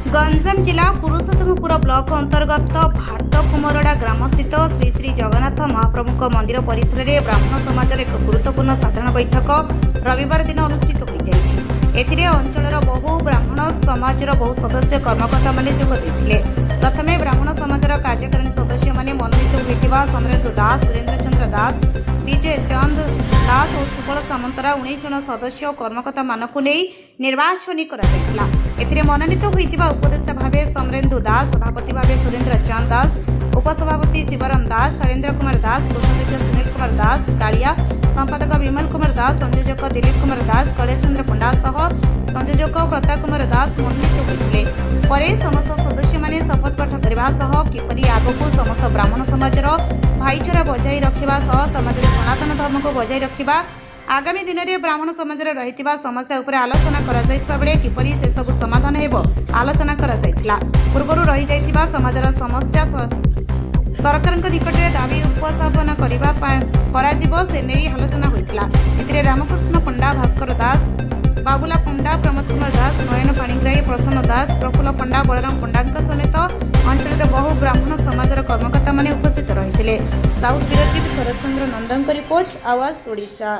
गंजाम जिला पुरुषोत्तमपुर ब्लॉक अंतर्गत भारतकुमरड़ा ग्रामस्थित श्री श्री जगन्नाथ महाप्रभुक मंदिर परिसर में ब्राह्मण समाजर एक गुरुत्वपूर्ण साधारण बैठक रविवार दिन अनुष्ठित हो जाएगी। अंचल बहु ब्राह्मण समाजर बहु सदस्य कर्मकर्ता माने जोग देथिले। प्रथमे ब्राह्मण समाजर कार्यकारिणी सदस्य माने मनोनीत होइतिबा समरेंद्र दास, सुरेंद्र चंद्र दास, विजय चंद दास और सुबल सामंतरा 19 जन सदस्य और कर्मकर्ता मानकु नै निर्वाचन करा। मनोनीत होइतिबा उपदेष्टा भावे समरेंद्र दास, सभापति भावे सुरेंद्र चंद दास, उपसभापति शिवराम दास, शैलेंद्र कुमार दास, कोषाध्यक्ष सुनील कुमार दास कालिया, संपादक विमल कुमार दास, संयोजक दिलीप कुमार दास, कलेश चंद्र पंडा सह संयोजक प्रताप कुमार दास मनोनीत होइतिले। परे समस्त सदस्य माने शपथ पाठ करबा सह किपरि आगको समस्त ब्राह्मण समाजर भाईचारा बजाय रखिबा सह समाज सनातन धर्म को बजाय रखिबा, आगामी दिन में ब्राह्मण समाज रही समस्या उपर आलोचना बेले किपरि से सब समाधान हेबो आलोचना पूर्व रही जाइथिबा समाजर समस्या सरकार निकट में दाबी उपस्थापन करा से नहीं आलोचना होइतिला। एथिरे रामकृष्ण पंडा, भास्कर दास, बाबुला पंडा, प्रमोद कुमार दास, नयन पाणिग्राही, प्रसन्न दास, प्रफुल्ल पंडा, बलराम पंडा समेत अंचल बहु ब्राह्मण समाजर कर्मकर्ता माने उपस्थित रही। साउथ ब्यूरो चीफ शरद चंद्र नंदन रिपोर्ट, आवाज ओडिशा।